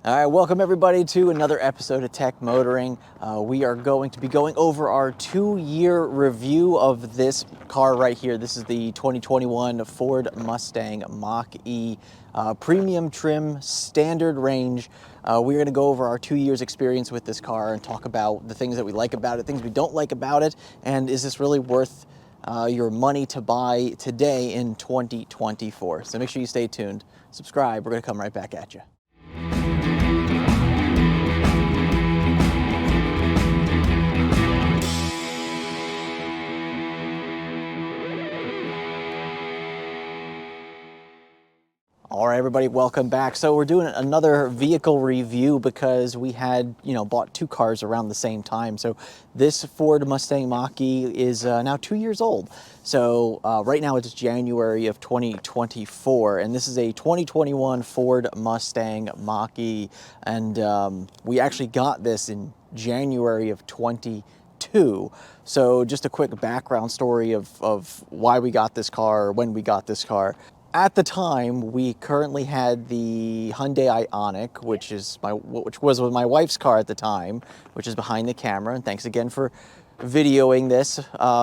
All right, welcome everybody to another episode of Tech Motoring. We are going to be going over our 2-year review of this car right here. This is the 2021 Ford Mustang Mach-E premium trim, standard range. We're going to go over our 2 years experience with this car and talk about the things that we like about it, things we don't like about it, and is this really worth your money to buy today in 2024. So make sure you stay tuned, subscribe, we're going to come right back at you. All right, everybody, welcome back. So we're doing another vehicle review because we had, bought two cars around the same time. So this Ford Mustang Mach-E is now 2 years old. So right now it's January of 2024, and this is a 2021 Ford Mustang Mach-E. And we actually got this in January of 22. So just a quick background story of why we got this car, or when we got this car. At the time, we currently had the Hyundai Ioniq, which was my wife's car at the time, which is behind the camera. And thanks again for videoing this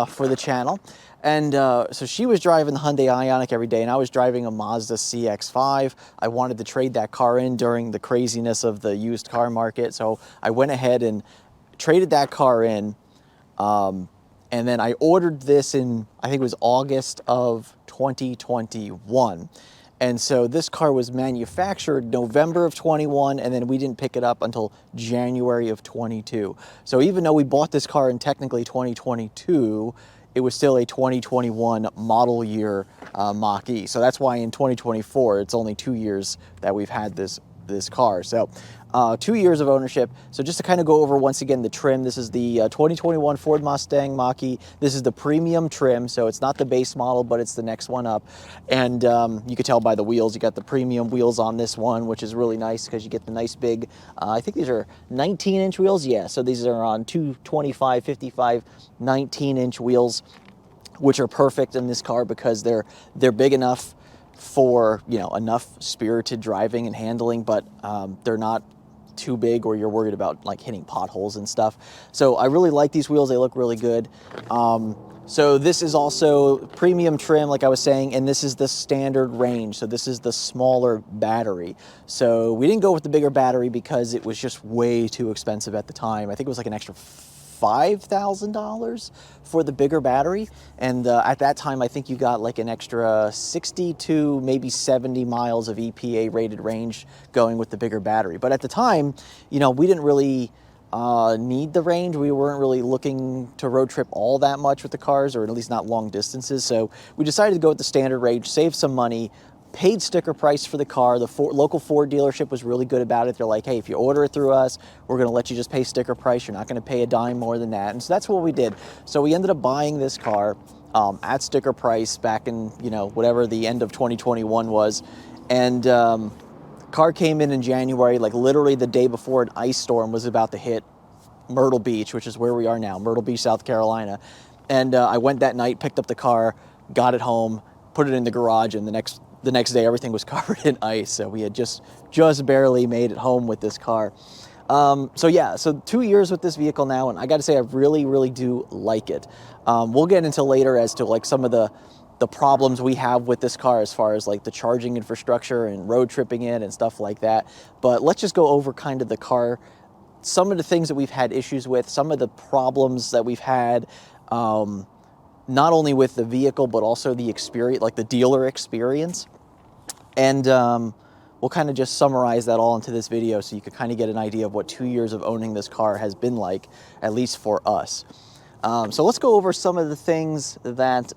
for the channel. And so she was driving the Hyundai Ioniq every day, and I was driving a Mazda CX-5. I wanted to trade that car in during the craziness of the used car market. So I went ahead and traded that car in. And then I ordered this in, I think it was August of 2021. And so this car was manufactured November of 21, and then we didn't pick it up until January of 22. So even though we bought this car in technically 2022, it was still a 2021 model year Mach-E. So that's why in 2024, it's only 2 years that we've had this car. So 2 years of ownership. So just to kind of go over once again the trim, this is the 2021 Ford Mustang Mach-E. This is the premium trim, so it's not the base model, but it's the next one up. And you can tell by the wheels, you got the premium wheels on this one, which is really nice because you get the nice big, I think these are 19-inch wheels. Yeah, so these are on 225, 55, 19-inch wheels, which are perfect in this car because they're big enough for, enough spirited driving and handling, but they're not too big or you're worried about like hitting potholes and stuff. So I really like these wheels. They look really good. So this is also premium trim, like I was saying, and this is the standard range. So this is the smaller battery. So we didn't go with the bigger battery because it was just way too expensive at the time. I think it was like an extra $5,000 for the bigger battery, and at that time I think you got like an extra 60 to maybe 70 miles of EPA rated range going with the bigger battery. But at the time, we didn't really need the range. We weren't really looking to road trip all that much with the cars, or at least not long distances. So we decided to go with the standard range, save some money, paid sticker price for the car. The local Ford dealership was really good about it. They're like, hey, if you order it through us, we're going to let you just pay sticker price. You're not going to pay a dime more than that. And so that's what we did. So we ended up buying this car at sticker price back in, whatever the end of 2021 was. And car came in January, like literally the day before an ice storm was about to hit Myrtle Beach, which is where we are now, Myrtle Beach, South Carolina. And I went that night, picked up the car, got it home, put it in the garage, and the next day everything was covered in ice. So we had just barely made it home with this car. So 2 years with this vehicle now, and I got to say I really, really do like it. We'll get into later as to like some of the problems we have with this car as far as like the charging infrastructure and road tripping in and stuff like that. But let's just go over kind of the car, some of the things that we've had issues with, some of the problems that we've had, not only with the vehicle, but also the experience, like the dealer experience. And we'll kind of just summarize that all into this video so you can kind of get an idea of what 2 years of owning this car has been like, at least for us. So let's go over some of the things that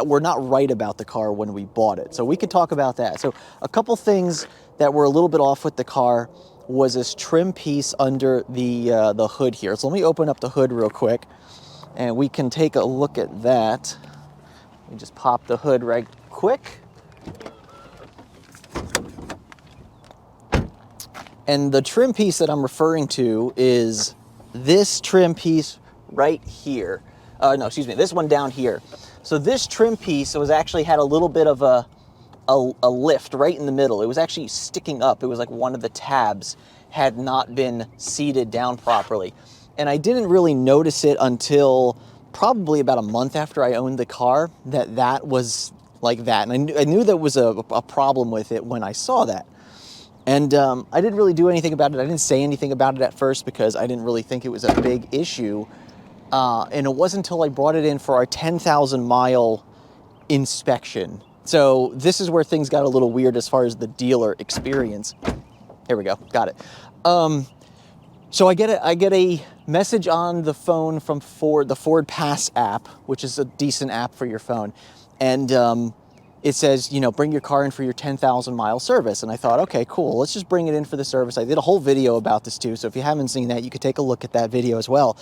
were not right about the car when we bought it. So we could talk about that. So a couple things that were a little bit off with the car was this trim piece under the hood here. So let me open up the hood real quick, and we can take a look at that. Let me just pop the hood right quick. And the trim piece that I'm referring to is this trim piece right here. No, excuse me, this one down here. So this trim piece was actually had a little bit of a a lift right in the middle. It was actually sticking up. It was like one of the tabs had not been seated down properly. And I didn't really notice it until probably about a month after I owned the car, that was like that. And I knew there was a problem with it when I saw that. And I didn't really do anything about it. I didn't say anything about it at first because I didn't really think it was a big issue. And it wasn't until I brought it in for our 10,000 mile inspection. So this is where things got a little weird as far as the dealer experience. Here we go, got it. So I get a message on the phone from Ford, the Ford Pass app, which is a decent app for your phone. And it says, you know, bring your car in for your 10,000 mile service. And I thought, okay, cool, let's just bring it in for the service. I did a whole video about this too. So if you haven't seen that, you could take a look at that video as well.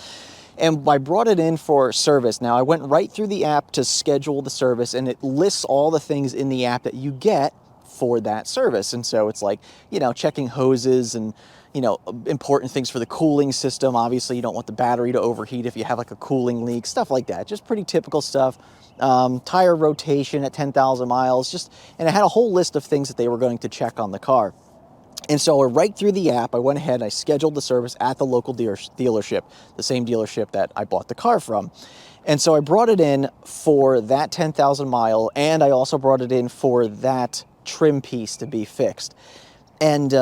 And I brought it in for service. Now I went right through the app to schedule the service, and it lists all the things in the app that you get for that service. And so it's like, you know, checking hoses and, you know, important things for the cooling system. Obviously you don't want the battery to overheat if you have like a cooling leak, stuff like that. Just pretty typical stuff. Tire rotation at 10,000 miles, and it had a whole list of things that they were going to check on the car. And so right through the app, I went ahead and I scheduled the service at the local dealership, the same dealership that I bought the car from. And so I brought it in for that 10,000 mile, and I also brought it in for that trim piece to be fixed. And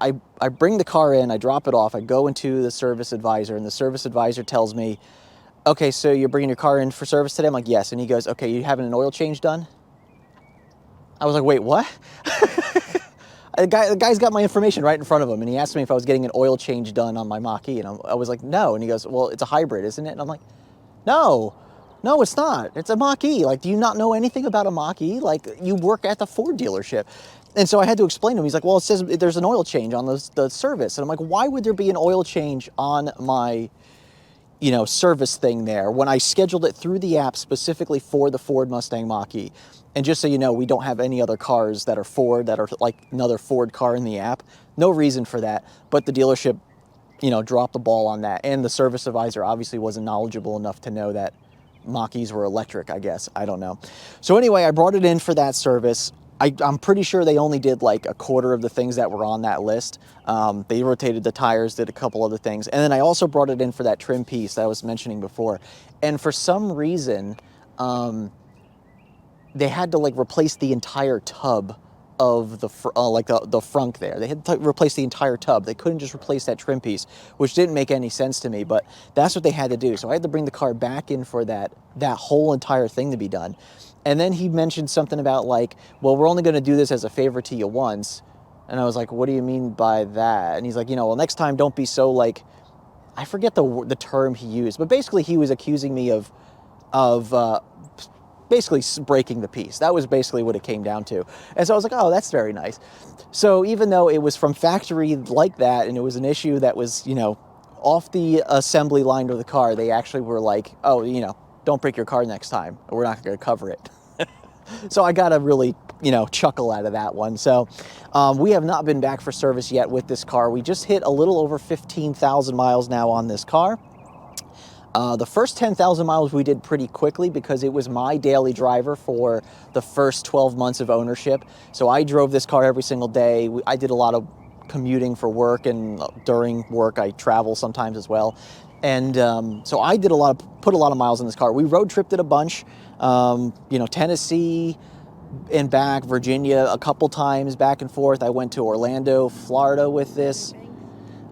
I bring the car in, I drop it off, I go into the service advisor, and the service advisor tells me, okay, so you're bringing your car in for service today? I'm like, yes. And he goes, okay, you having an oil change done? I was like, wait, what? The guy's got my information right in front of him, and he asked me if I was getting an oil change done on my Mach-E, and I was like, no. And he goes, well, it's a hybrid, isn't it? And I'm like, no, it's not. It's a Mach-E. Like, do you not know anything about a Mach-E? Like, you work at the Ford dealership. And so I had to explain to him. He's like, well, it says there's an oil change on the service. And I'm like, why would there be an oil change on my, you know, service thing there when I scheduled it through the app specifically for the Ford Mustang Mach-E? And just so you know, we don't have any other cars that are Ford that are like another Ford car in the app. No reason for that. But the dealership, you know, dropped the ball on that. And the service advisor obviously wasn't knowledgeable enough to know that Mach-E's were electric, I guess. I don't know. So anyway, I brought it in for that service. I'm pretty sure they only did like a quarter of the things that were on that list. They rotated the tires, did a couple other things. And then I also brought it in for that trim piece that I was mentioning before. And for some reason, they had to like replace the entire tub of the frunk there. They had to replace the entire tub. They couldn't just replace that trim piece, which didn't make any sense to me, but that's what they had to do. So I had to bring the car back in for that whole entire thing to be done. And then he mentioned something about like, well, we're only going to do this as a favor to you once. And I was like, what do you mean by that? And he's like, you know, well, next time don't be so like, I forget the term he used, but basically he was accusing me of basically breaking the piece. That was basically what it came down to. And so I was like, oh, that's very nice. So even though it was from factory like that, and it was an issue that was, you know, off the assembly line of the car, they actually were like, oh, you know, don't break your car next time. We're not going to cover it. So I got a really, you know, chuckle out of that one. So we have not been back for service yet with this car. We just hit a little over 15,000 miles now on this car. The first 10,000 miles we did pretty quickly because it was my daily driver for the first 12 months of ownership. So I drove this car every single day. I did a lot of commuting for work, and during work I travel sometimes as well. And so I did put a lot of miles in this car. We road tripped it a bunch, you know, Tennessee and back, Virginia a couple times, back and forth. I went to Orlando, Florida with this.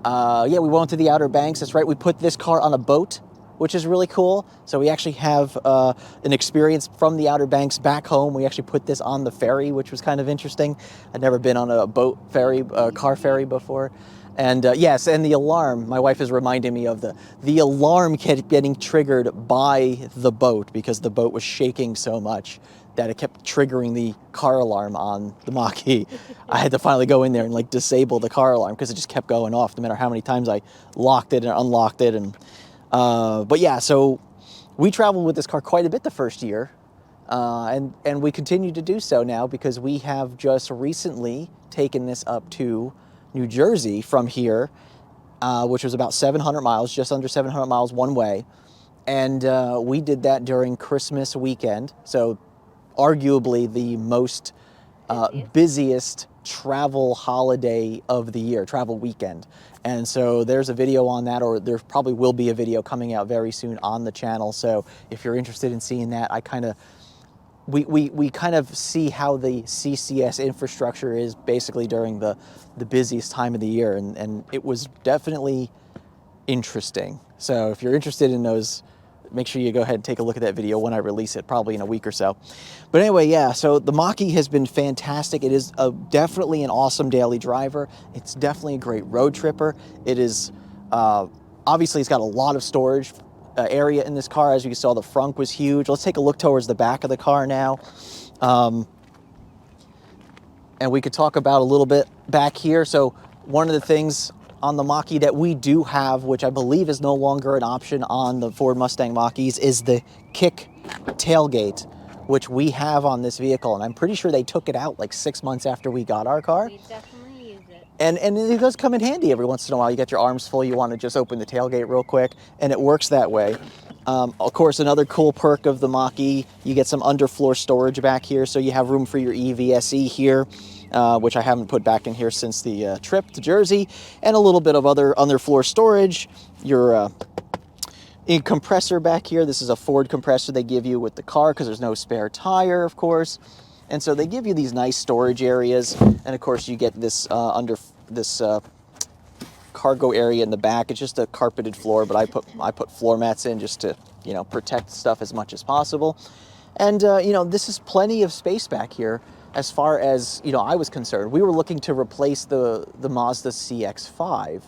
Yeah, we went to the Outer Banks. That's right. We put this car on a boat, which is really cool. So we actually have an experience from the Outer Banks back home. We actually put this on the ferry, which was kind of interesting. I'd never been on a boat ferry, car ferry before. And yes, and the alarm, my wife is reminding me of the alarm kept getting triggered by the boat because the boat was shaking so much that it kept triggering the car alarm on the Mach-E. I had to finally go in there and like disable the car alarm because it just kept going off no matter how many times I locked it and unlocked it. And but yeah, so we traveled with this car quite a bit the first year, and we continue to do so now because we have just recently taken this up to New Jersey from here, which was about 700 miles, just under 700 miles one way. And we did that during Christmas weekend. So arguably the most busiest travel holiday of the year, travel weekend. And so there's a video on that, or there probably will be a video coming out very soon on the channel. So if you're interested in seeing that, we kind of see how the CCS infrastructure is basically during the busiest time of the year, and it was definitely interesting. So if you're interested in those, make sure you go ahead and take a look at that video when I release it, probably in a week or so. But anyway, yeah, so the Mach-E has been fantastic. It is definitely an awesome daily driver. It's definitely a great road tripper. It is, obviously it's got a lot of storage area in this car. As you saw, the frunk was huge. Let's take a look towards the back of the car now. And we could talk about a little bit back here. So one of the things on the Mach-E that we do have, which I believe is no longer an option on the Ford Mustang Mach-Es, is the kick tailgate, which we have on this vehicle. And I'm pretty sure they took it out like 6 months after we got our car. We definitely use it. And it does come in handy every once in a while. You get your arms full, you want to just open the tailgate real quick, and it works that way. Of course, another cool perk of the Mach-E, you get some underfloor storage back here, so you have room for your EVSE here, which I haven't put back in here since the trip to Jersey, and a little bit of other underfloor storage. Your compressor back here, this is a Ford compressor they give you with the car because there's no spare tire, of course. And so they give you these nice storage areas, and of course you get this cargo area in the back. It's just a carpeted floor, but I put floor mats in just to, you know, protect stuff as much as possible. And you know, this is plenty of space back here as far as, you know, I was concerned. We were looking to replace the Mazda CX-5.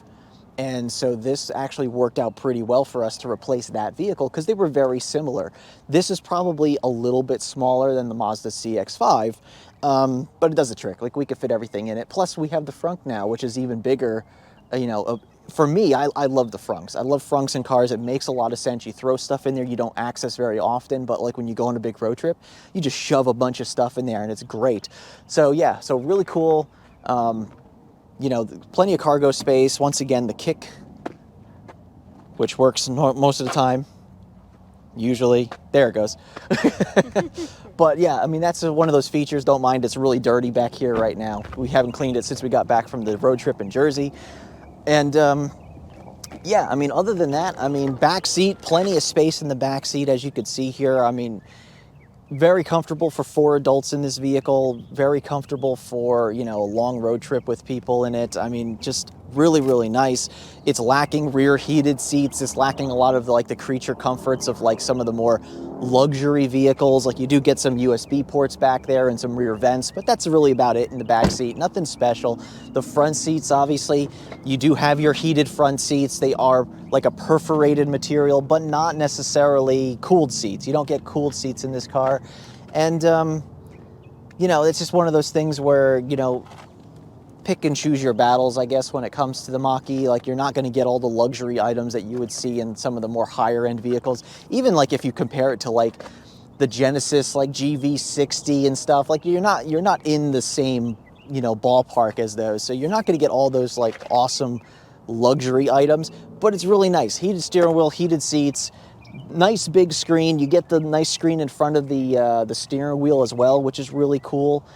And so this actually worked out pretty well for us to replace that vehicle because they were very similar. This is probably a little bit smaller than the Mazda CX-5, but it does the trick. Like, we could fit everything in it. Plus, we have the frunk now, which is even bigger. You know, for me, I love the frunks. I love frunks in cars. It makes a lot of sense. You throw stuff in there you don't access very often, but like when you go on a big road trip, you just shove a bunch of stuff in there and it's great. So yeah, so really cool. You know, plenty of cargo space. Once again, the kick, which works most of the time, usually. There it goes. But yeah, I mean, that's one of those features. Don't mind, it's really dirty back here right now. We haven't cleaned it since we got back from the road trip in Jersey. And yeah, I mean, other than that, I mean, back seat, plenty of space in the back seat, as you could see here. I mean, very comfortable for 4 adults in this vehicle, very comfortable for, you know, a long road trip with people in it. I mean, just really, really nice. It's lacking rear heated seats. It's lacking a lot of the creature comforts of like some of the more luxury vehicles. Like, you do get some USB ports back there and some rear vents, but that's really about it in the back seat. Nothing special. The front seats, obviously, you do have your heated front seats. They are like a perforated material, but not necessarily cooled seats. You don't get cooled seats in this car. And, you know, it's just one of those things where, you know, pick and choose your battles, I guess, when it comes to the Mach-E. Like, you're not going to get all the luxury items that you would see in some of the more higher end vehicles. Even like if you compare it to like the Genesis, like GV60 and stuff, like you're not in the same, you know, ballpark as those. So you're not going to get all those like awesome luxury items, but it's really nice. Heated steering wheel, heated seats, nice big screen. You get the nice screen in front of the steering wheel as well, which is really cool.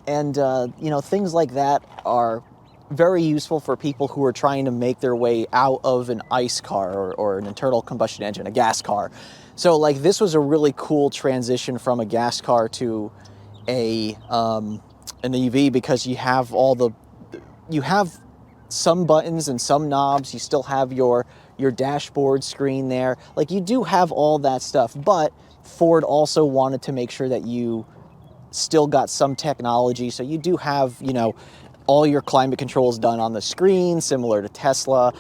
And, you know, things like that are very useful for people who are trying to make their way out of an ICE car or an internal combustion engine, a gas car. So, like, this was a really cool transition from a gas car to an EV, because you have you have some buttons and some knobs. You still have your dashboard screen there. Like, you do have all that stuff, but Ford also wanted to make sure that you still got some technology. So you do have, you know, all your climate controls done on the screen, similar to Tesla.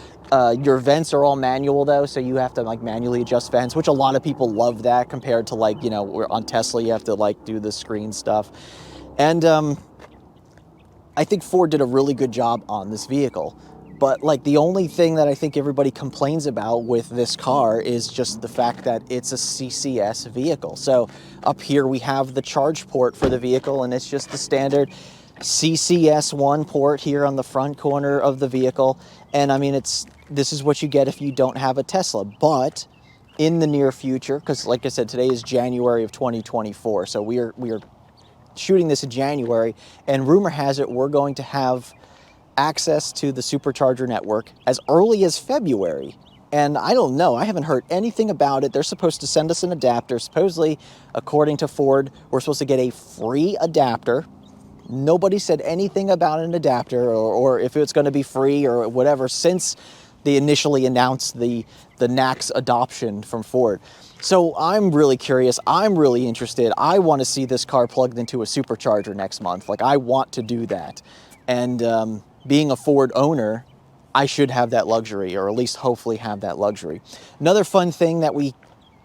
Your vents are all manual though, so you have to like manually adjust vents, which a lot of people love that compared to like, you know, where on Tesla you have to like do the screen stuff. And I think Ford did a really good job on this vehicle. But like, the only thing that I think everybody complains about with this car is just the fact that it's a CCS vehicle. So up here we have the charge port for the vehicle, and it's just the standard CCS1 port here on the front corner of the vehicle. And I mean, this is what you get if you don't have a Tesla. But in the near future, because like I said, today is January of 2024, so we are shooting this in January, and rumor has it we're going to have access to the supercharger network as early as February. And I don't know, I haven't heard anything about it. They're supposed to send us an adapter. Supposedly, according to Ford, we're supposed to get a free adapter. Nobody said anything about an adapter or if it's going to be free or whatever since they initially announced the NACS adoption from Ford. So I'm really curious. I'm really interested. I want to see this car plugged into a supercharger next month. Like, I want to do that. And being a Ford owner, I should have that luxury, or at least hopefully have that luxury. Another fun thing that we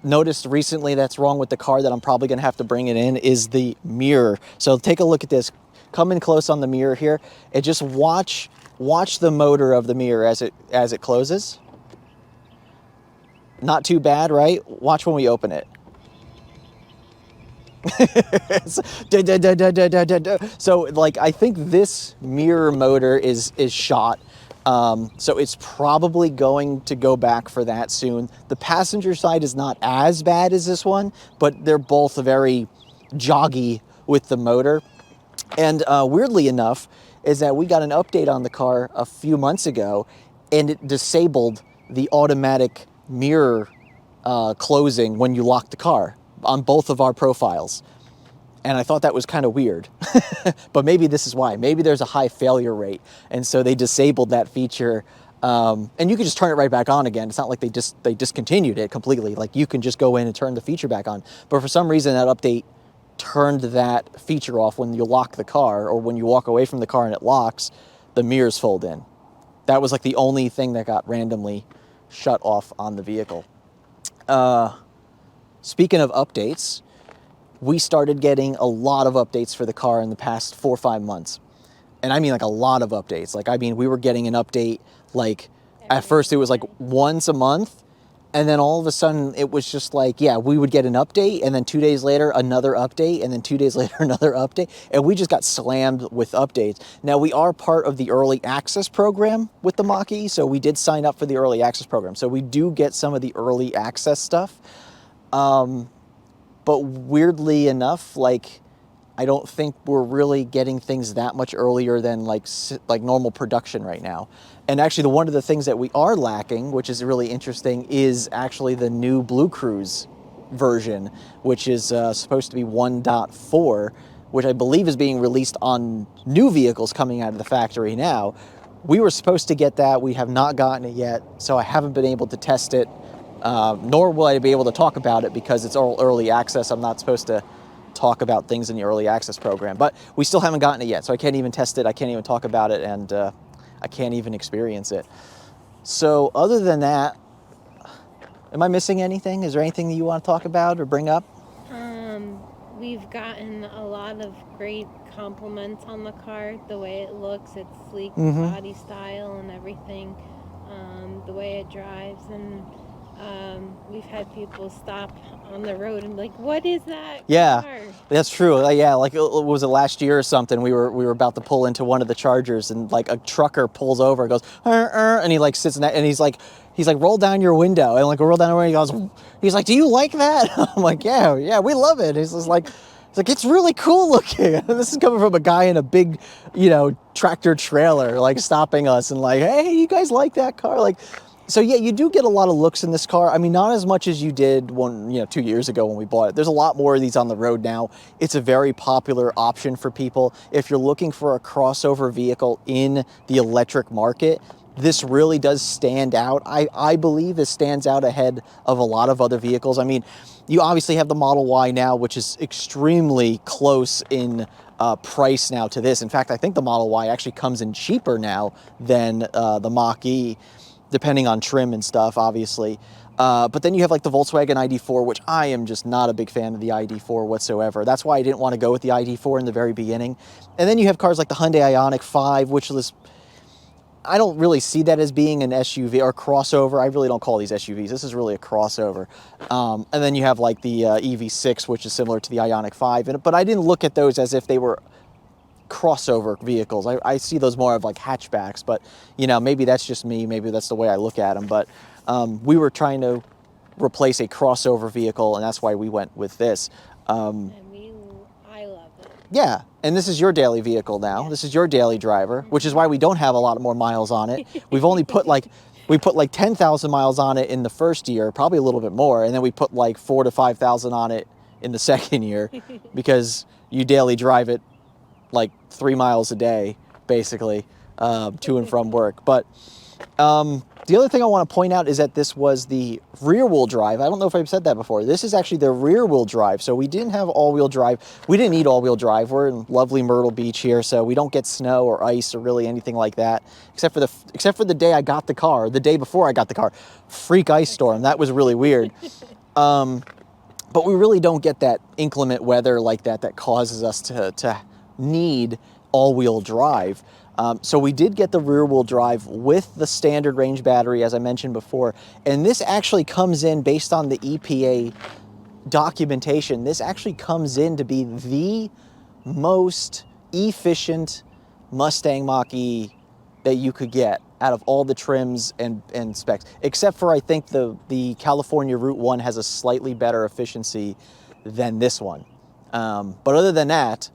noticed recently that's wrong with the car that I'm probably going to have to bring it in is the mirror. So take a look at this. Come in close on the mirror here and just watch the motor of the mirror as it closes. Not too bad, right? Watch when we open it. So like, I think this mirror motor is shot. So it's probably going to go back for that soon. The passenger side is not as bad as this one, but they're both very joggy with the motor. And weirdly enough, is that we got an update on the car a few months ago, and it disabled the automatic mirror closing when you lock the car on both of our profiles. And I thought that was kind of weird. But maybe this is why. Maybe there's a high failure rate, and so they disabled that feature. And you can just turn it right back on again. It's not like they discontinued it completely. Like, you can just go in and turn the feature back on. But for some reason, that update turned that feature off when you lock the car, or when you walk away from the car and it locks, the mirrors fold in. That was like the only thing that got randomly shut off on the vehicle. Speaking of updates, we started getting a lot of updates for the car in the past 4 or 5 months. And I mean, like, a lot of updates. Like, I mean, we were getting an update, like, at first it was like once a month. And then all of a sudden it was just like, yeah, we would get an update, and then 2 days later, another update, and then 2 days later, another update. And we just got slammed with updates. Now, we are part of the early access program with the Mach-E, so we did sign up for the early access program. So we do get some of the early access stuff. But weirdly enough, like, I don't think we're really getting things that much earlier than like normal production right now. And actually, one of the things that we are lacking, which is really interesting, is actually the new Blue Cruise version, which is supposed to be 1.4, which I believe is being released on new vehicles coming out of the factory now. We were supposed to get that. We have not gotten it yet, so I haven't been able to test it, nor will I be able to talk about it because it's all early access. I'm not supposed to talk about things in the early access program, but we still haven't gotten it yet, so I can't even test it, I can't even talk about it, and I can't even experience it. So other than that, am I missing anything? Is there anything that you want to talk about or bring up? We've gotten a lot of great compliments on the car, the way it looks, its sleek body style and everything, the way it drives, and we've had people stop on the road and be like, what is that car? That's true. Yeah, like, was it last year or something? We were about to pull into one of the Chargers, and like a trucker pulls over and goes, and he like sits in that, and he's like, roll down your window, and like roll down the window. He's like, do you like that? I'm like, yeah, we love it. He's just like, it's really cool looking. This is coming from a guy in a big, tractor trailer, like, stopping us and like, hey, you guys like that car? Like, so yeah, you do get a lot of looks in this car. I mean, not as much as you did 2 years ago when we bought it. There's a lot more of these on the road now. It's a very popular option for people. If you're looking for a crossover vehicle in the electric market, this really does stand out. I believe it stands out ahead of a lot of other vehicles. I mean, you obviously have the Model Y now, which is extremely close in price now to this. In fact, I think the Model Y actually comes in cheaper now than the Mach-E, depending on trim and stuff, obviously. But then you have like the Volkswagen ID4, which I am just not a big fan of the ID4 whatsoever. That's why I didn't want to go with the ID4 in the very beginning. And then you have cars like the Hyundai Ioniq 5, which was, I don't really see that as being an SUV or crossover. I really don't call these SUVs. This is really a crossover. And then you have like the EV6, which is similar to the Ioniq 5. But I didn't look at those as if they were crossover vehicles. I see those more of like hatchbacks, but maybe that's just me. Maybe that's the way I look at them. But we were trying to replace a crossover vehicle, and that's why we went with this. And I love it. Yeah, and this is your daily vehicle now. Yeah. This is your daily driver, which is why we don't have a lot more miles on it. We've only put like, we put like 10,000 miles on it in the first year, probably a little bit more, and then we put like 4,000 to 5,000 on it in the second year because you daily drive it like 3 miles a day, basically, to and from work. But the other thing I want to point out is that this was the rear-wheel drive. I don't know if I've said that before. This is actually the rear-wheel drive, so we didn't have all-wheel drive. We didn't need all-wheel drive. We're in lovely Myrtle Beach here, so we don't get snow or ice or really anything like that, except for the day I got the car, the day before I got the car. Freak ice storm. That was really weird. But we really don't get that inclement weather like that that causes us to need all-wheel drive. So we did get the rear-wheel drive with the standard range battery, as I mentioned before, and this actually comes in based on the EPA documentation. This actually comes in to be the most efficient Mustang Mach-E that you could get out of all the trims and specs, except for I think the California Route 1 has a slightly better efficiency than this one. But other than that,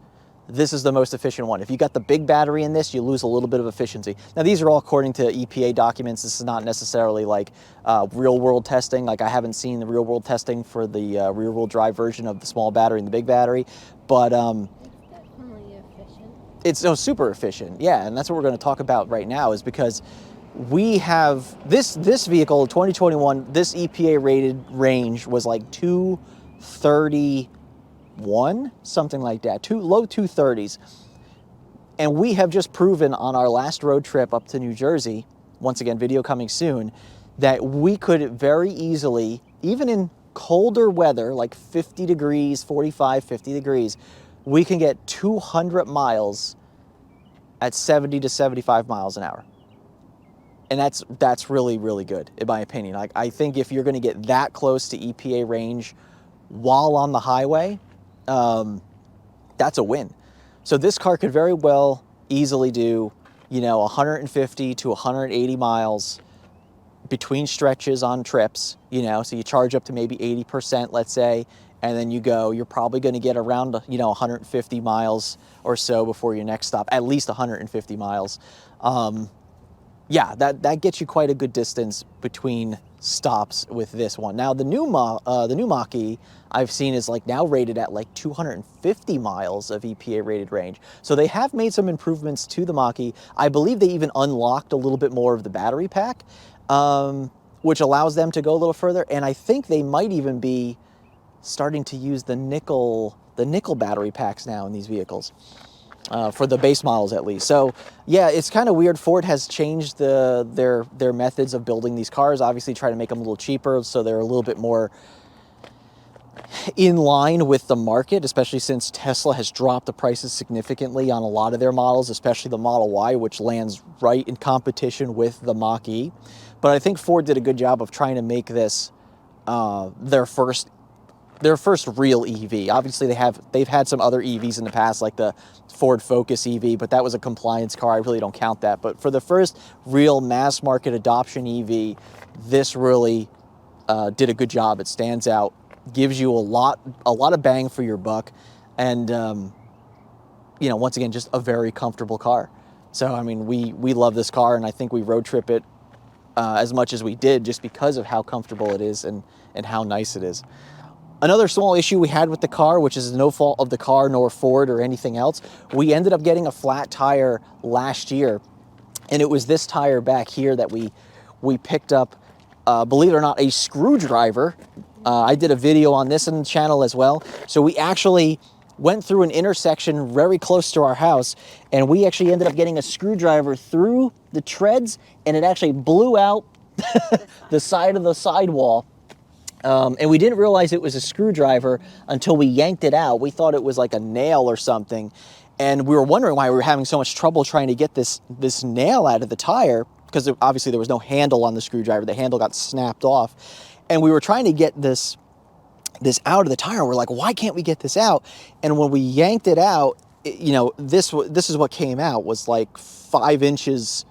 this is the most efficient one. If you got the big battery in this, you lose a little bit of efficiency. Now, these are all according to EPA documents. This is not necessarily like real-world testing. Like, I haven't seen the real-world testing for the rear-wheel drive version of the small battery and the big battery, but It's definitely efficient. it's super efficient. Yeah, and that's what we're going to talk about right now, is because we have this vehicle, 2021, this EPA rated range was like 231, something like that, low 230s. And we have just proven on our last road trip up to New Jersey, once again, video coming soon, that we could very easily, even in colder weather, like 50 degrees, 45, 50 degrees, we can get 200 miles at 70 to 75 miles an hour. And that's really, really good, in my opinion. Like, I think if you're going to get that close to EPA range while on the highway, that's a win. So this car could very well easily do, 150 to 180 miles between stretches on trips, so you charge up to maybe 80%, let's say, and then you're probably going to get around, 150 miles or so before your next stop, at least 150 miles. Yeah, that gets you quite a good distance between stops with this one. Now, the new Mach-E I've seen is like now rated at like 250 miles of EPA rated range. So they have made some improvements to the Mach-E. I believe they even unlocked a little bit more of the battery pack, which allows them to go a little further. And I think they might even be starting to use the nickel battery packs now in these vehicles. For the base models at least. So yeah, it's kind of weird. Ford has changed their methods of building these cars, obviously try to make them a little cheaper so they're a little bit more in line with the market, especially since Tesla has dropped the prices significantly on a lot of their models, especially the Model Y, which lands right in competition with the Mach-E. But I think Ford did a good job of trying to make this their first real EV. Obviously, they've had some other EVs in the past, like the Ford Focus EV, but that was a compliance car. I really don't count that. But for the first real mass market adoption EV, this really did a good job. It stands out, gives you a lot of bang for your buck, and once again, just a very comfortable car. So I mean, we love this car, and I think we road trip it as much as we did just because of how comfortable it is and how nice it is. Another small issue we had with the car, which is no fault of the car nor Ford or anything else, we ended up getting a flat tire last year, and it was this tire back here that we picked up, believe it or not, a screwdriver. I did a video on this on the channel as well. So we actually went through an intersection very close to our house, and we actually ended up getting a screwdriver through the treads, and it actually blew out the side of the sidewall. And we didn't realize it was a screwdriver until we yanked it out. We thought it was like a nail or something. And we were wondering why we were having so much trouble trying to get this nail out of the tire, because obviously there was no handle on the screwdriver. The handle got snapped off. And we were trying to get this out of the tire. We're like, why can't we get this out? And when we yanked it out, this is what came out, was like 5 inches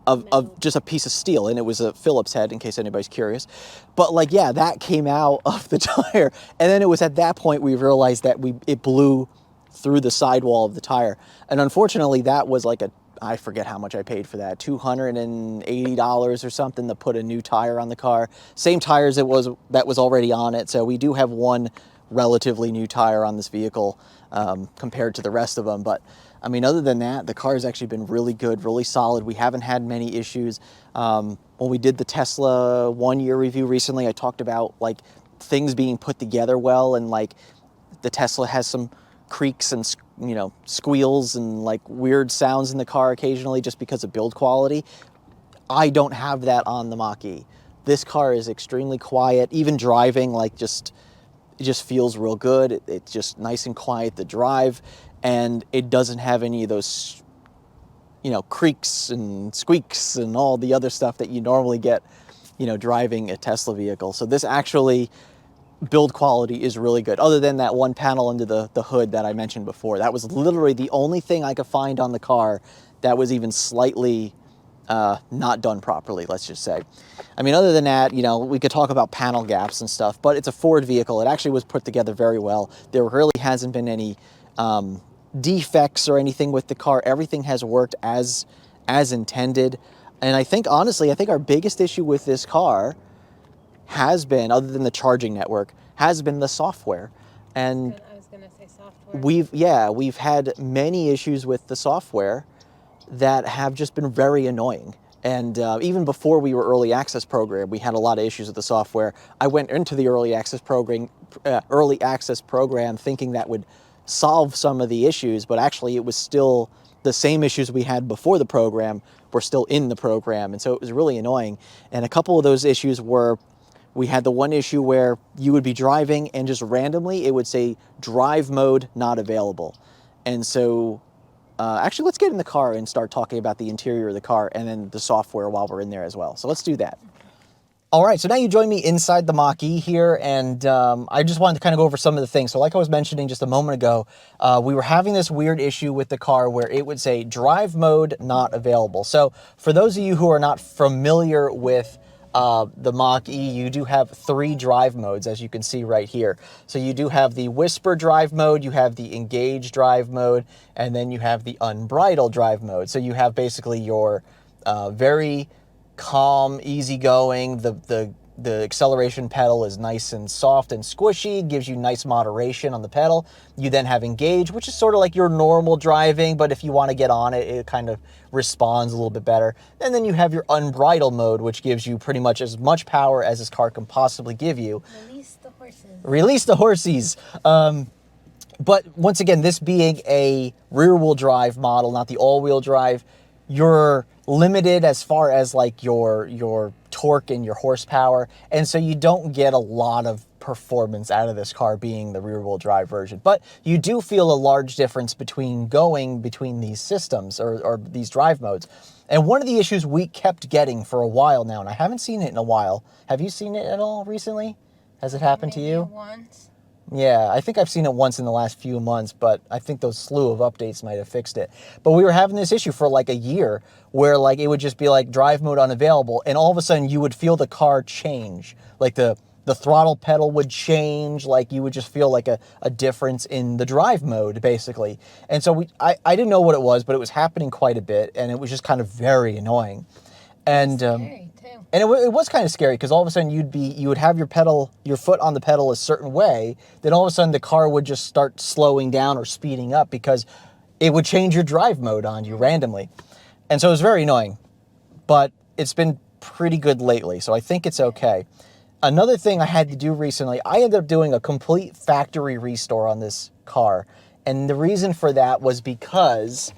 of just a piece of steel, and it was a Phillips head, in case anybody's curious. But like, yeah, that came out of the tire, and then it was at that point we realized that it blew through the sidewall of the tire, and unfortunately that was like I forget how much I paid for that, $280 or something to put a new tire on the car. Same tires that was already on it, so we do have one relatively new tire on this vehicle compared to the rest of them. But I mean, other than that, the car has actually been really good, really solid. We haven't had many issues. When we did the Tesla 1 year review recently, I talked about like things being put together well, and like the Tesla has some creaks and, you know, squeals and like weird sounds in the car occasionally just because of build quality. I don't have that on the Mach-E. This car is extremely quiet, even driving, like it just feels real good. It's just nice and quiet to drive, and it doesn't have any of those, you know, creaks and squeaks and all the other stuff that you normally get, you know, driving a Tesla vehicle. So this actually, build quality is really good, other than that one panel under the hood that I mentioned before. That was literally the only thing I could find on the car that was even slightly not done properly, let's just say. I mean, other than that, you know, we could talk about panel gaps and stuff, but it's a Ford vehicle. It actually was put together very well. There really hasn't been any defects or anything with the car. Everything has worked as intended. And I think, honestly, I think our biggest issue with this car has been, other than the charging network, has been the software. And I was gonna say software. we've had many issues with the software that have just been very annoying. And even before we were early access program, we had a lot of issues with the software. I went into the early access program thinking that would solve some of the issues, but actually it was still the same issues we had before the program were still in the program. And so it was really annoying. And a couple of those issues were, we had the one issue where you would be driving and just randomly it would say drive mode not available. And so actually, let's get in the car and start talking about the interior of the car and then the software while we're in there as well. So let's do that. All right, so now you join me inside the Mach-E here, and I just wanted to kind of go over some of the things. So like I was mentioning just a moment ago, we were having this weird issue with the car where it would say drive mode not available. So for those of you who are not familiar with the Mach-E, you do have 3 drive modes, as you can see right here. So you do have the whisper drive mode, you have the engage drive mode, and then you have the unbridled drive mode. So you have basically your very calm, easygoing, the acceleration pedal is nice and soft and squishy, gives you nice moderation on the pedal. You then have engage, which is sort of like your normal driving, but if you want to get on it, it kind of responds a little bit better. And then you have your unbridled mode, which gives you pretty much as much power as this car can possibly give you. Release the horses. Release the horsies. But once again, this being a rear-wheel drive model, not the all-wheel drive, you're limited as far as like your torque and your horsepower, and so you don't get a lot of performance out of this car being the rear-wheel drive version. But you do feel a large difference between these systems or these drive modes. And one of the issues we kept getting for a while now, and I haven't seen it in a while. Have you seen it at all recently? Has it happened to you? Once. Yeah, I think I've seen it once in the last few months, but I think those slew of updates might have fixed it. But we were having this issue for like a year where like it would just be like drive mode unavailable, and all of a sudden you would feel the car change. Like the throttle pedal would change, like you would just feel like a difference in the drive mode, basically. And so I didn't know what it was, but it was happening quite a bit, and it was just kind of very annoying. And Scary, too. and it was kind of scary because all of a sudden you would have your foot on the pedal a certain way, then all of a sudden the car would just start slowing down or speeding up because it would change your drive mode on you randomly. And so it was very annoying, but it's been pretty good lately, so I think it's okay. Another thing I had to do recently, I ended up doing a complete factory restore on this car, and the reason for that was because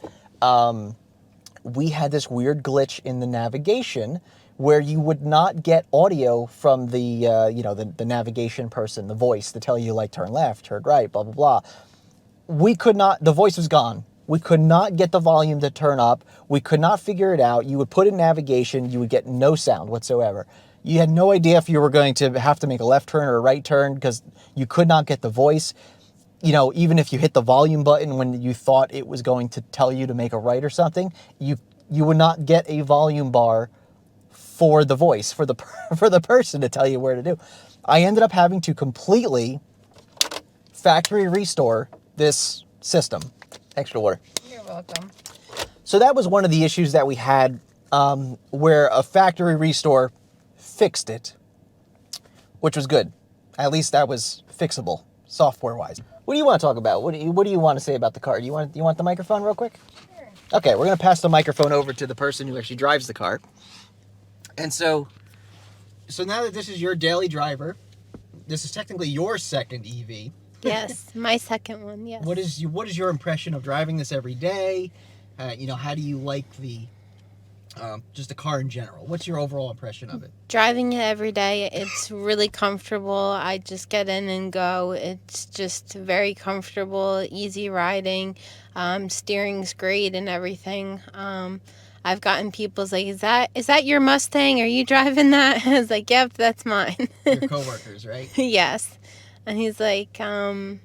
we had this weird glitch in the navigation where you would not get audio from the the navigation person, the voice to tell you like turn left, turn right, blah, blah, blah. We could not, the voice was gone. We could not get the volume to turn up. We could not figure it out. You would put in navigation, you would get no sound whatsoever. You had no idea if you were going to have to make a left turn or a right turn because you could not get the voice. You know, even if you hit the volume button when you thought it was going to tell you to make a right or something, you would not get a volume bar for the voice, for the for the person to tell you where to do. I ended up having to completely factory restore this system. Extra water. You're welcome. So that was one of the issues that we had, where a factory restore fixed it, which was good. At least that was fixable, software-wise. What do you want to talk about? What do you want to say about the car? Do you want the microphone real quick? Sure. Okay, we're going to pass the microphone over to the person who actually drives the car. And so now that this is your daily driver, this is technically your second EV. Yes, my second one, yes. What is your impression of driving this every day? How do you like just the car in general? What's your overall impression of it? Driving it every day, it's really comfortable. I just get in and go. It's just very comfortable, easy riding. Steering's great and everything. I've gotten people's like, is that your Mustang? Are you driving that? I was like, yep, that's mine. Your coworkers, right? Yes. And he's like, that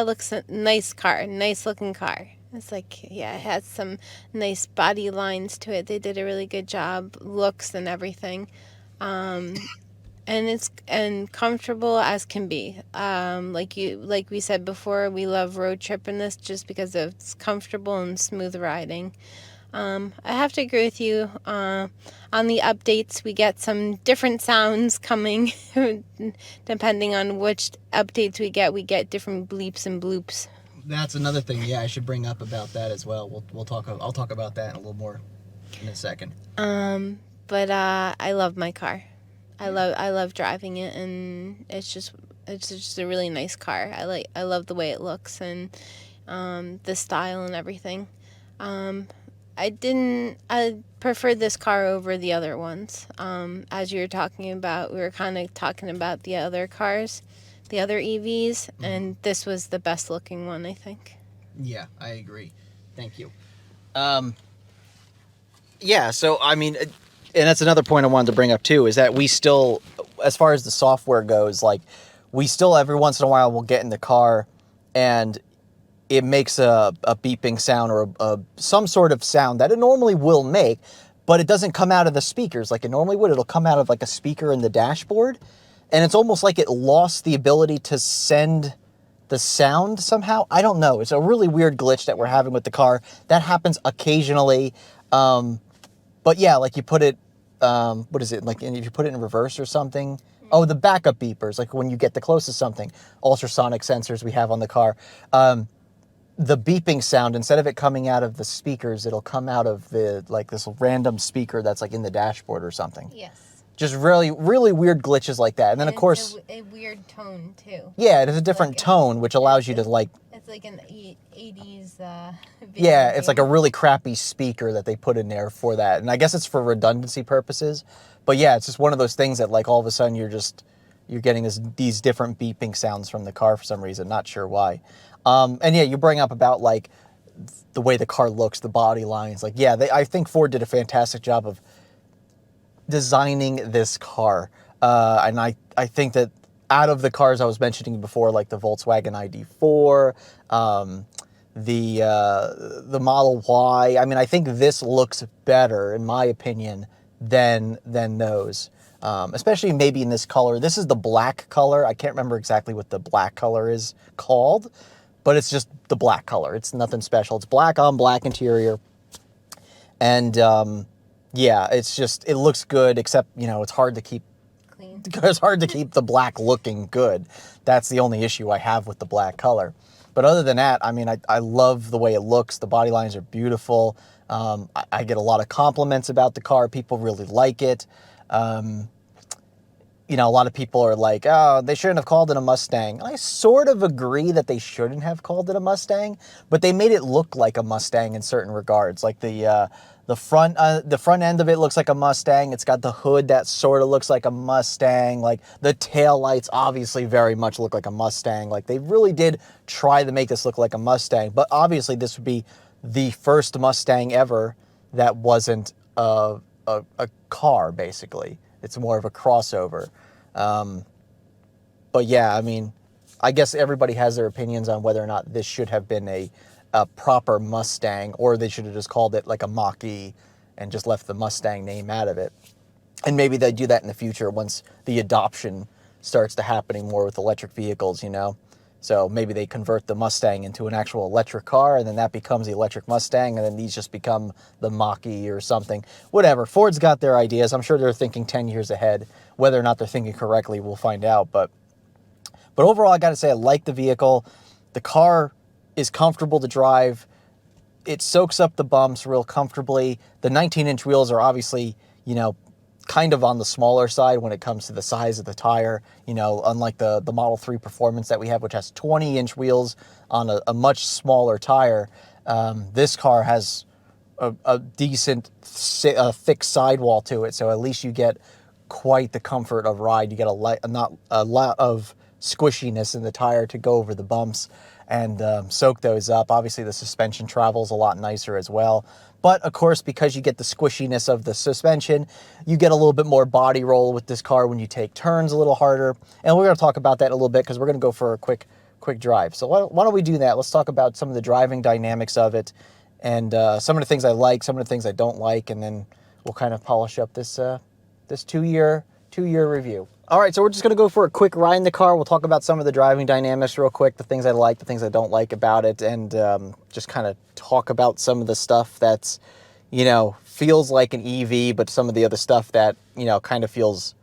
looks a nice car, nice looking car. It's like, yeah, it has some nice body lines to it. They did a really good job, looks and everything. And it's comfortable as can be. Like we said before, we love road tripping this just because it's comfortable and smooth riding. I have to agree with you. On the updates, we get some different sounds coming. Depending on which updates we get different bleeps and bloops. That's another thing. Yeah, I should bring up about that as well. I'll talk about that in a little more in a second. But I love my car. I love driving it, and it's just a really nice car. I love the way it looks and the style and everything. I preferred this car over the other ones. As you were talking about, we were kind of talking about the other cars, the other EVs, and this was the best looking one, I think. Yeah, I agree. Thank you. Yeah, so I mean, and that's another point I wanted to bring up too, is that we still, as far as the software goes, like we still every once in a while will get in the car and it makes a beeping sound or some sort of sound that it normally will make, but it doesn't come out of the speakers like it normally would. It'll come out of like a speaker in the dashboard, and it's almost like it lost the ability to send the sound somehow. I don't know. It's a really weird glitch that we're having with the car. That happens occasionally. But yeah, like you put it, what is it? Like if you put it in reverse or something. Oh, the backup beepers, like when you get the closest something, ultrasonic sensors we have on the car. The beeping sound, instead of it coming out of the speakers, it'll come out of like this random speaker that's like in the dashboard or something. Yes. Just really, really weird glitches like that. And then, of course... It's a weird tone, too. Yeah, it has a different tone, which allows you to, like... It's like an 80s... yeah, it's like a really crappy speaker that they put in there for that. And I guess it's for redundancy purposes. But yeah, it's just one of those things that, like, all of a sudden you're getting these different beeping sounds from the car for some reason. Not sure why. And yeah, you bring up about, like, the way the car looks, the body lines. Like, yeah, I think Ford did a fantastic job of designing this car. And I think that out of the cars I was mentioning before, like the Volkswagen ID4, the Model Y, I mean, I think this looks better, in my opinion, than those. Especially maybe in this color. This is the black color. I can't remember exactly what the black color is called, but it's just the black color. It's nothing special. It's black on black interior. And yeah, it looks good, except, it's hard to keep clean. It's hard to keep the black looking good. That's the only issue I have with the black color. But other than that, I mean, I love the way it looks. The body lines are beautiful. I get a lot of compliments about the car. People really like it. A lot of people are like, oh, they shouldn't have called it a Mustang. I sort of agree that they shouldn't have called it a Mustang, but they made it look like a Mustang in certain regards. Like the front end of it looks like a Mustang. It's got the hood that sort of looks like a Mustang. Like the tail lights obviously very much look like a Mustang. Like they really did try to make this look like a Mustang, but obviously this would be the first Mustang ever that wasn't a car, basically. It's more of a crossover. But yeah, I mean, I guess everybody has their opinions on whether or not this should have been a a proper Mustang, or they should have just called it like a Mach-E and just left the Mustang name out of it. And maybe they do that in the future once the adoption starts to happening more with electric vehicles, you know. So maybe they convert the Mustang into an actual electric car, and then that becomes the electric Mustang, and then these just become the Mach-E or something. Whatever. Ford's got their ideas. I'm sure they're thinking 10 years ahead. Whether or not they're thinking correctly, we'll find out. But overall, I got to say, I like the vehicle. The car is comfortable to drive. It soaks up the bumps real comfortably. The 19-inch wheels are obviously, you know, kind of on the smaller side when it comes to the size of the tire, you know, unlike the Model 3 Performance that we have, which has 20-inch wheels on a much smaller tire. This car has a decent, thick sidewall to it, so at least you get quite the comfort of ride. You get not a lot of squishiness in the tire to go over the bumps and soak those up. Obviously, the suspension travels a lot nicer as well. But, of course, because you get the squishiness of the suspension, you get a little bit more body roll with this car when you take turns a little harder. And we're going to talk about that in a little bit because we're going to go for a quick drive. So why don't we do that? Let's talk about some of the driving dynamics of it and some of the things I like, some of the things I don't like, and then we'll kind of polish up this two-year review. All right, so we're just going to go for a quick ride in the car. We'll talk about some of the driving dynamics real quick, the things I like, the things I don't like about it, and just kind of talk about some of the stuff that's, you know, feels like an EV, but some of the other stuff that, you know, kind of feels,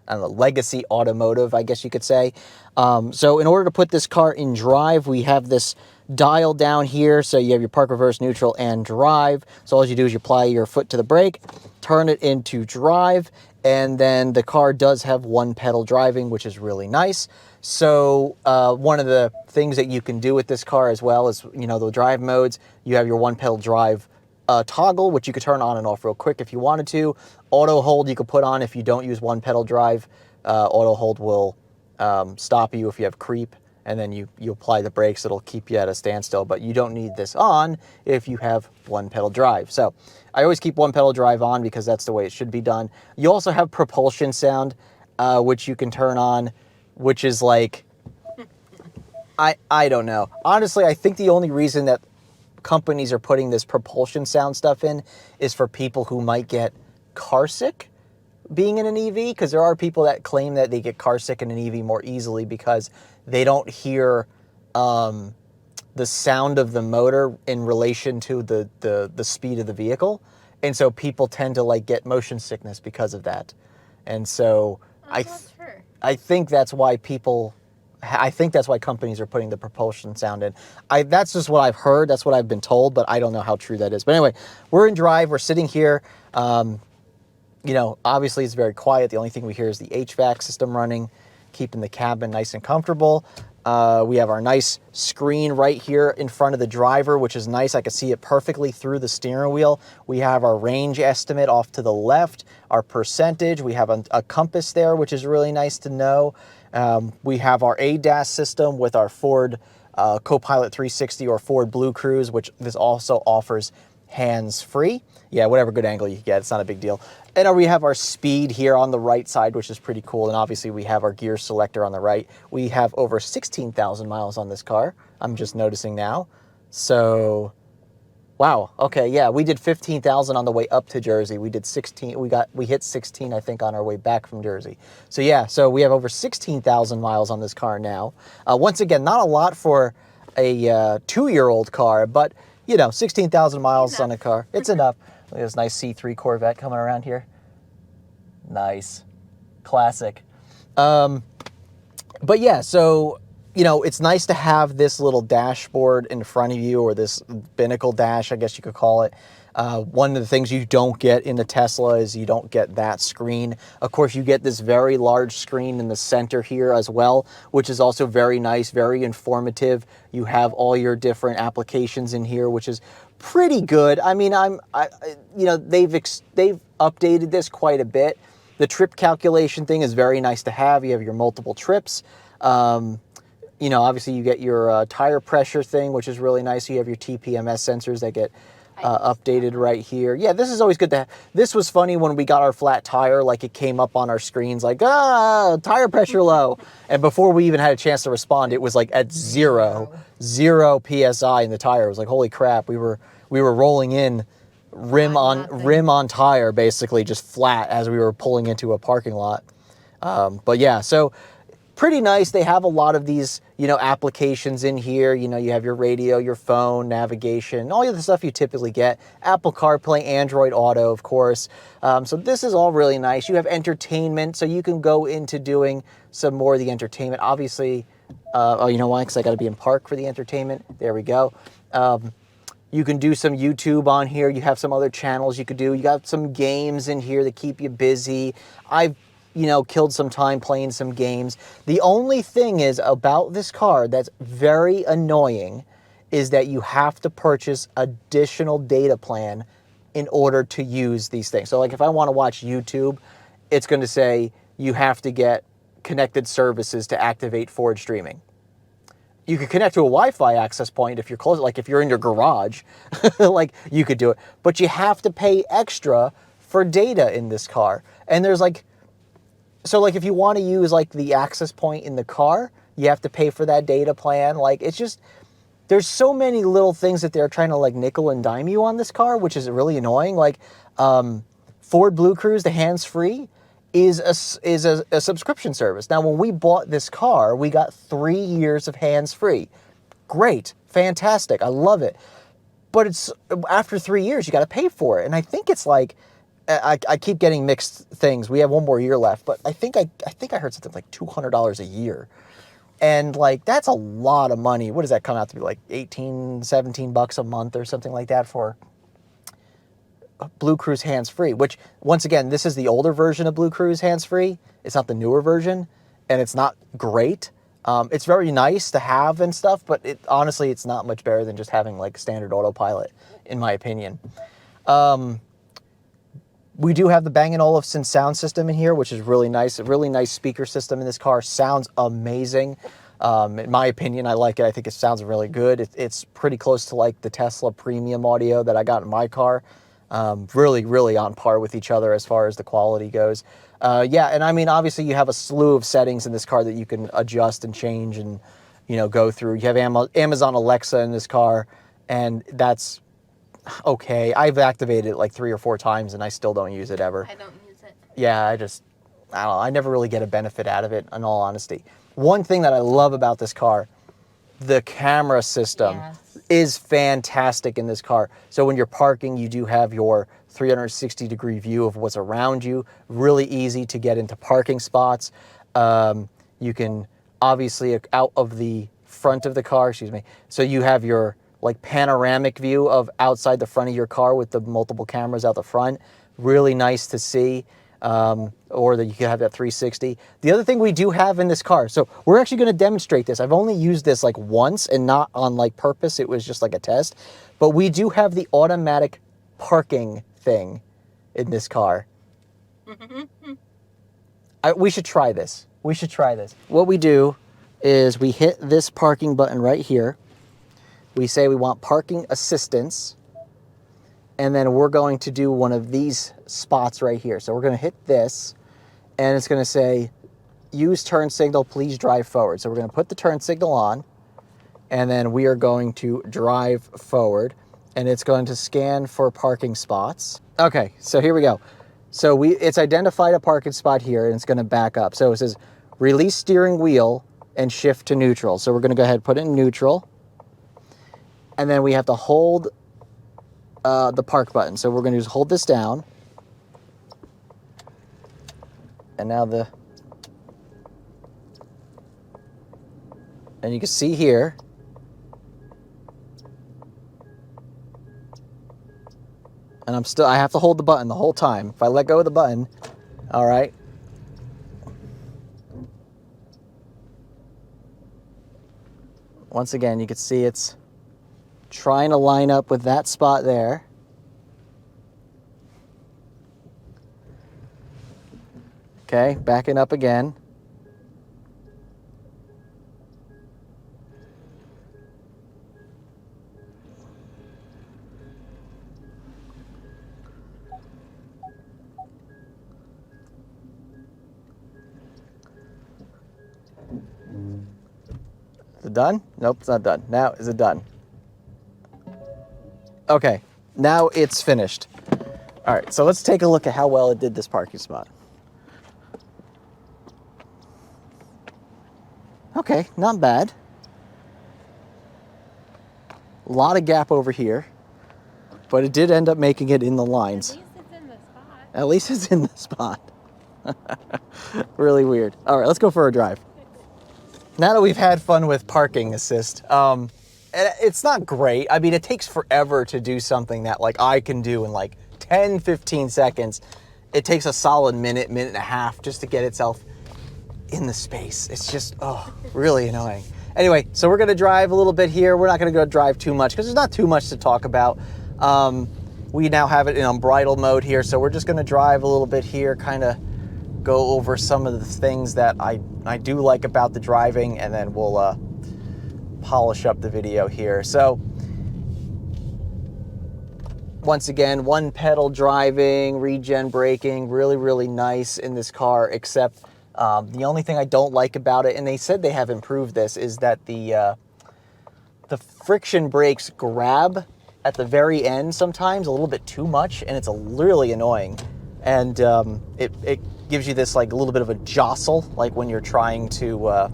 I don't know, legacy automotive, I guess you could say. So in order to put this car in drive, we have this dial down here. So you have your park, reverse, neutral, and drive. So all you do is you apply your foot to the brake, turn it into drive, and then the car does have one pedal driving, which is really nice. So one of the things that you can do with this car as well is, you know, the drive modes. You have your one pedal drive toggle, which you could turn on and off real quick if you wanted to. Auto hold you could put on if you don't use one pedal drive. Auto hold will stop you if you have creep, and then you apply the brakes. It'll keep you at a standstill, but you don't need this on if you have one pedal drive. So I always keep one pedal drive on because that's the way it should be done. You also have propulsion sound, which you can turn on, which is like, I don't know. Honestly, I think the only reason that companies are putting this propulsion sound stuff in is for people who might get car sick being in an EV, because there are people that claim that they get car sick in an EV more easily because they don't hear the sound of the motor in relation to the speed of the vehicle. And so people tend to like get motion sickness because of that. And so I think that's why companies are putting the propulsion sound in. That's just what I've heard. That's what I've been told, but I don't know how true that is. But anyway, we're in drive. We're sitting here. You know, obviously it's very quiet. The only thing we hear is the HVAC system running, keeping the cabin nice and comfortable. We have our nice screen right here in front of the driver, which is nice. I can see it perfectly through the steering wheel. We have our range estimate off to the left, our percentage. We have a compass there, which is really nice to know. We have our ADAS system with our Ford Copilot 360 or Ford Blue Cruise, which this also offers hands-free. Yeah, whatever good angle you get, it's not a big deal. And we have our speed here on the right side, which is pretty cool. And obviously we have our gear selector on the right. We have over 16,000 miles on this car. I'm just noticing now. So, wow. Okay, yeah, we did 15,000 on the way up to Jersey. We did 16. We hit 16, I think, on our way back from Jersey. So yeah, so we have over 16,000 miles on this car now. Once again, not a lot for a 2-year-old car, but you know, 16,000 miles on a car. It's enough. Look at this nice C3 Corvette coming around here. Nice. Classic. But yeah, so, you know, it's nice to have this little dashboard in front of you, or this binnacle dash, I guess you could call it. One of the things you don't get in the Tesla is you don't get that screen. Of course, you get this very large screen in the center here as well, which is also very nice, very informative. You have all your different applications in here, which is pretty good. I mean, you know, they've updated this quite a bit. The trip calculation thing is very nice to have. You have your multiple trips. You know, obviously you get your tire pressure thing, which is really nice. You have your TPMS sensors that get updated right here. Yeah, this is always good to have. This was funny when we got our flat tire, like it came up on our screens like, tire pressure low. And before we even had a chance to respond, it was like at zero PSI in the tire. It was like, holy crap, we were rolling in rim on tire, basically just flat as we were pulling into a parking lot. But yeah, so pretty nice. They have a lot of these, applications in here. You have your radio, your phone, navigation, all of the stuff you typically get. Apple CarPlay, Android Auto, of course. So this is all really nice. You have entertainment, so you can go into doing some more of the entertainment. Obviously, you know why? Because I got to be in park for the entertainment. There we go. You can do some YouTube on here. You have some other channels you could do. You got some games in here that keep you busy. I've killed some time playing some games. The only thing is about this car that's very annoying is that you have to purchase additional data plan in order to use these things. So like if I want to watch YouTube, it's going to say you have to get connected services to activate Ford streaming. You could connect to a Wi-Fi access point if you're close, like if you're in your garage, like you could do it. But you have to pay extra for data in this car. And there's so if you want to use like the access point in the car, you have to pay for that data plan. Like it's just, there's so many little things that they're trying to like nickel and dime you on this car, which is really annoying. Like Ford Blue Cruise, the hands-free, is a subscription service. Now, when we bought this car, we got 3 years of hands-free. Great, fantastic, I love it. But it's after 3 years, you got to pay for it. And I think it's like, I keep getting mixed things. We have one more year left, but I think I heard something like $200 a year. And like, that's a lot of money. What does that come out to be, like 18, 17 bucks a month or something like that for Blue Cruise hands-free, which once again, this is the older version of Blue Cruise hands-free. It's not the newer version, and it's not great. It's very nice to have and stuff, but honestly, it's not much better than just having like standard autopilot, in my opinion. We do have the Bang & Olufsen sound system in here, which is really nice. A really nice speaker system in this car. Sounds amazing. In my opinion, I like it. I think it sounds really good. It's pretty close to like the Tesla premium audio that I got in my car. Really, really on par with each other as far as the quality goes. Yeah, and I mean, obviously you have a slew of settings in this car that you can adjust and change and, go through. You have Amazon Alexa in this car, and that's okay. I've activated it like 3 or 4 times, and I still don't use it ever. I don't use it. Yeah, I don't know. I never really get a benefit out of it, in all honesty. One thing that I love about this car, the camera system is fantastic in this car. So when you're parking, you do have your 360-degree view of what's around you. Really easy to get into parking spots. You can obviously out of the front of the car, so you have your like panoramic view of outside the front of your car with the multiple cameras out the front. Really nice to see. Or that you can have that 360. The other thing we do have in this car, so we're actually going to demonstrate this. I've only used this like once and not on like purpose. It was just like a test. But we do have the automatic parking thing in this car. We should try this. What we do is we hit this parking button right here. We say we want parking assistance. And then we're going to do one of these spots right here. So we're going to hit this, and it's going to say, use turn signal, please drive forward. So we're going to put the turn signal on, and then we are going to drive forward, and it's going to scan for parking spots. Okay, so here we go. So it's identified a parking spot here, and it's going to back up. So it says, release steering wheel and shift to neutral. So we're going to go ahead and put it in neutral, and then we have to hold the park button. So we're going to just hold this down. And now and you can see here, and I have to hold the button the whole time. If I let go of the button, all right. Once again, you can see it's trying to line up with that spot there. Okay, backing up again. done? Nope, it's not done. Now, is it done? Okay, now it's finished. All right, so let's take a look at how well it did this parking spot. Okay, not bad. A lot of gap over here, but it did end up making it in the lines. At least it's in the spot. At least it's in the spot. Really weird. All right, let's go for a drive. Now that we've had fun with parking assist, it's not great. I mean, it takes forever to do something that like I can do in like 10, 15 seconds. It takes a solid minute, minute and a half just to get itself in the space. It's just, oh, really annoying. Anyway, so we're gonna drive a little bit here. We're not gonna go drive too much because there's not too much to talk about. We now have it in unbridled mode here, so we're just gonna drive a little bit here, kind of go over some of the things that I do like about the driving, and then we'll polish up the video here. So once again, one pedal driving, regen braking, really, really nice in this car, except the only thing I don't like about it, and they said they have improved this, is that the friction brakes grab at the very end sometimes a little bit too much, and it's really annoying. And it gives you this like a little bit of a jostle, like when you're trying to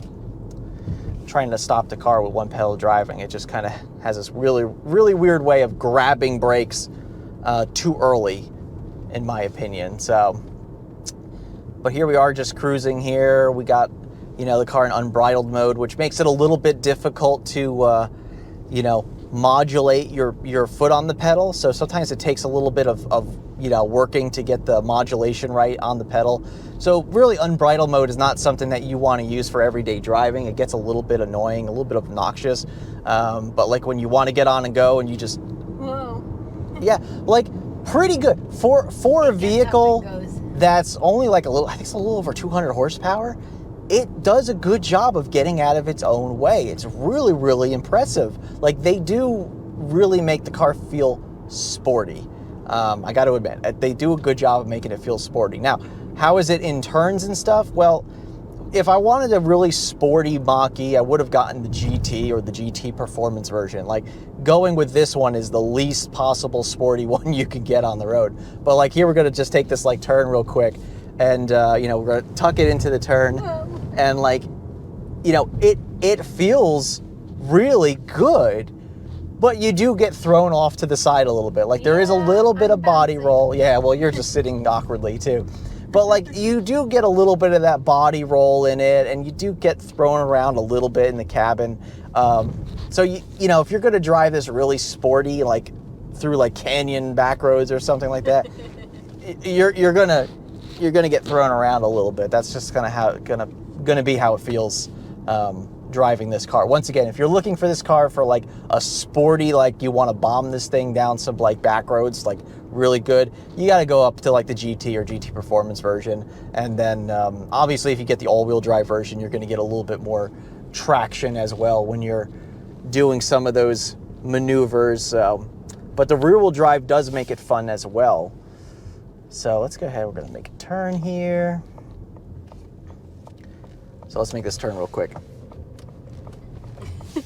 stop the car with one pedal driving. It just kind of has this really, really weird way of grabbing brakes too early, in my opinion. So, but here we are just cruising here. We got, you know, the car in unbridled mode, which makes it a little bit difficult to, you know, modulate your foot on the pedal. So sometimes it takes a little bit of you know, working to get the modulation right on the pedal. So really unbridled mode is not something that you want to use for everyday driving. It gets a little bit annoying, a little bit obnoxious. But like when you want to get on and go and you just, Whoa. yeah, like pretty good for a vehicle that's only like I think it's a little over 200 horsepower. It does a good job of getting out of its own way. It's really, really impressive. Like they do really make the car feel sporty. I got to admit, they do a good job of making it feel sporty. Now, how is it in turns and stuff? Well, if I wanted a really sporty Mach-E, I would have gotten the GT or the GT Performance version. Like going with this one is the least possible sporty one you could get on the road. But like here, we're gonna just take this like turn real quick, and you know, we're gonna tuck it into the turn, and like, you know, it feels really good. But you do get thrown off to the side a little bit. Like there is a little bit of body roll. Yeah, well, you're just sitting awkwardly too. But like you do get a little bit of that body roll in it, and you do get thrown around a little bit in the cabin. So you know, if you're gonna drive this really sporty, like through like canyon back roads or something like that, you're gonna get thrown around a little bit. That's just gonna be how it feels. Driving this car. Once again, if you're looking for this car for like a sporty, like you want to bomb this thing down some like back roads, like really good, you got to go up to like the GT or GT Performance version. And then obviously if you get the all-wheel drive version, you're going to get a little bit more traction as well when you're doing some of those maneuvers. But the rear-wheel drive does make it fun as well. So let's go ahead. We're going to make a turn here. So let's make this turn real quick.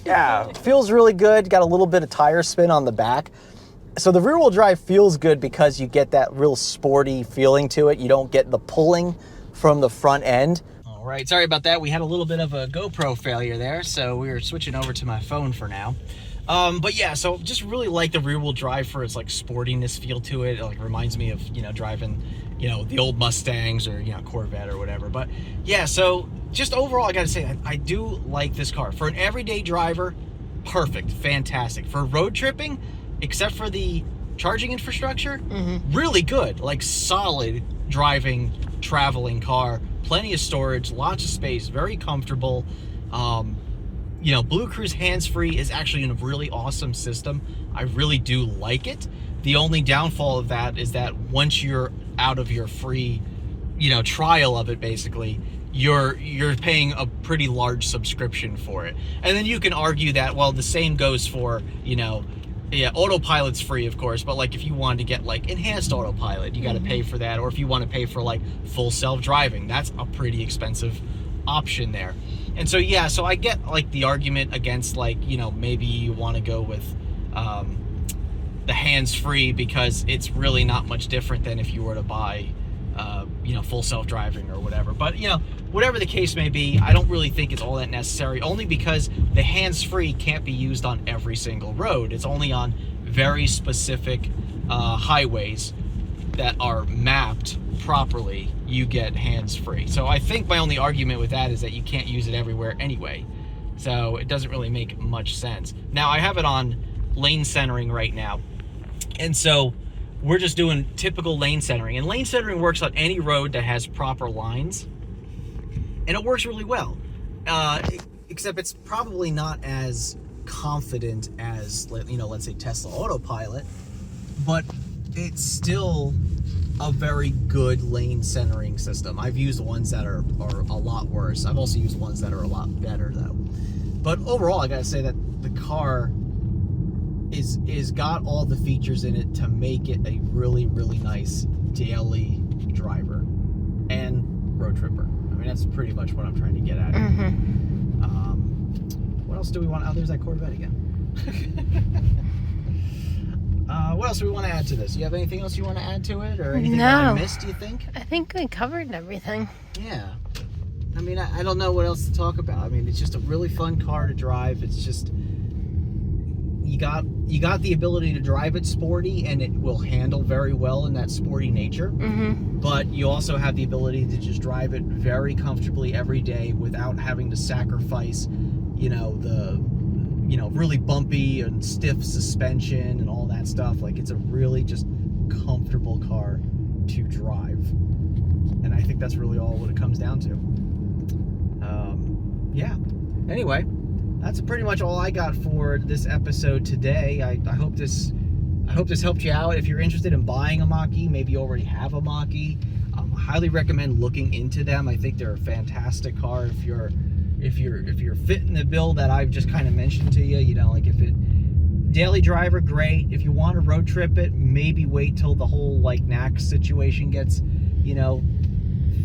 Yeah, feels really good. Got a little bit of tire spin on the back. So the rear wheel drive feels good because you get that real sporty feeling to it. You don't get the pulling from the front end. All right, sorry about that. We had a little bit of a GoPro failure there, so we were switching over to my phone for now. But yeah, so just really like the rear wheel drive for its like sportiness feel to it. It like reminds me of, you know, driving, you know, the old Mustangs or, you know, Corvette or whatever. But yeah, so just overall, I gotta say, I do like this car. For an everyday driver, perfect, fantastic. For road tripping, except for the charging infrastructure, really good. Like solid driving, traveling car. Plenty of storage, lots of space, very comfortable. You know, Blue Cruise hands-free is actually a really awesome system. I really do like it. The only downfall of that is that once you're out of your free, you know, trial of it, basically, you're paying a pretty large subscription for it. And then you can argue that, well, the same goes for, you know, yeah, autopilot's free, of course, but like if you wanted to get like enhanced autopilot, you got to pay for that. Or if you want to pay for like full self-driving, that's a pretty expensive option there. And so, yeah, so I get like the argument against, like, maybe you want to go with the hands-free, because it's really not much different than if you were to buy full self-driving or whatever. But whatever the case may be, I don't really think it's all that necessary, only because the hands-free can't be used on every single road. It's only on very specific highways that are mapped properly, you get hands-free. So I think my only argument with that is that you can't use it everywhere anyway. So it doesn't really make much sense. Now, I have it on lane centering right now. And so we're just doing typical lane centering. And lane centering works on any road that has proper lines. And it works really well. Except it's probably not as confident as, let's say Tesla Autopilot. But it's still a very good lane centering system. I've used ones that are a lot worse. I've also used ones that are a lot better, though. But overall, I gotta say that the car is got all the features in it to make it a really, really nice daily driver and road tripper. I mean, that's pretty much what I'm trying to get at. What else do we want? Oh, there's that Corvette again. What else do we want to add to this? You have anything else you want to add to it, or anything that I missed, do you think? I think we covered everything. Yeah. I mean, I don't know what else to talk about. I mean, it's just a really fun car to drive. It's just, you got the ability to drive it sporty, and it will handle very well in that sporty nature. But you also have the ability to just drive it very comfortably every day without having to sacrifice, the really bumpy and stiff suspension and all that stuff. Like, it's a really just comfortable car to drive. And I think that's really all what it comes down to. Yeah. Anyway, that's pretty much all I got for this episode today. I hope this helped you out. If you're interested in buying a Mach-E, maybe you already have a Mach-E, I highly recommend looking into them. I think they're a fantastic car if you're fitting the bill that I've just kind of mentioned to you. Like, if it daily driver, great. If you want to road trip it, maybe wait till the whole like NAC situation gets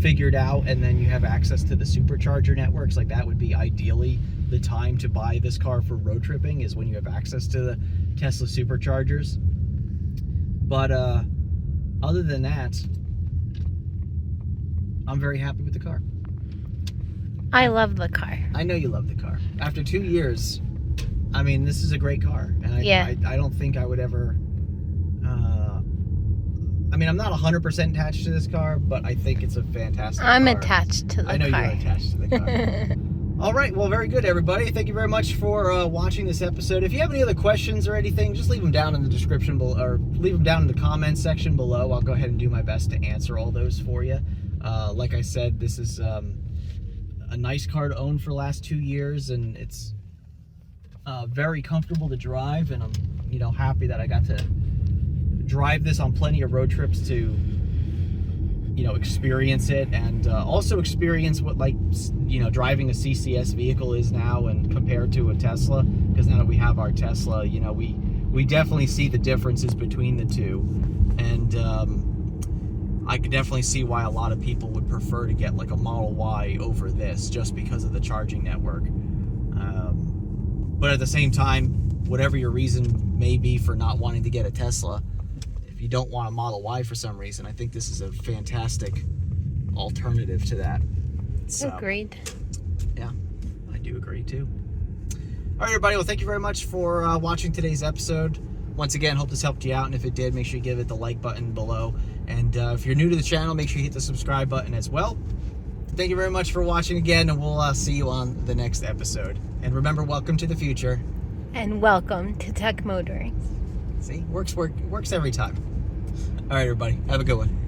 figured out, and then you have access to the supercharger networks. Like, that would be ideally the time to buy this car for road tripping, is when you have access to the Tesla superchargers. But other than that, I'm very happy with the car. I love the car. I know you love the car. After 2 years, I mean, this is a great car. And I don't think I would ever... I mean, I'm not 100% attached to this car, but I think it's a fantastic car. I'm attached to the car. I know you're attached to the car. All right, well, very good, everybody. Thank you very much for watching this episode. If you have any other questions or anything, just leave them down in the description below, or leave them down in the comments section below. I'll go ahead and do my best to answer all those for you. Like I said, this is a nice car to own for the last 2 years, and it's very comfortable to drive, and I'm happy that I got to drive this on plenty of road trips to experience it, and also experience what driving a CCS vehicle is now, and compared to a Tesla, because now that we have our Tesla, we definitely see the differences between the two, and I could definitely see why a lot of people would prefer to get like a Model Y over this, just because of the charging network. But at the same time, whatever your reason may be for not wanting to get a Tesla, if you don't want a Model Y for some reason, I think this is a fantastic alternative to that. So, agreed. Yeah, I do agree too. All right, everybody. Well, thank you very much for watching today's episode. Once again, hope this helped you out, and if it did, make sure you give it the like button below. And if you're new to the channel, make sure you hit the subscribe button as well. Thank you very much for watching again, and we'll see you on the next episode. And remember, welcome to the future. And welcome to Tech Motoring. See, works every time. All right, everybody, have a good one.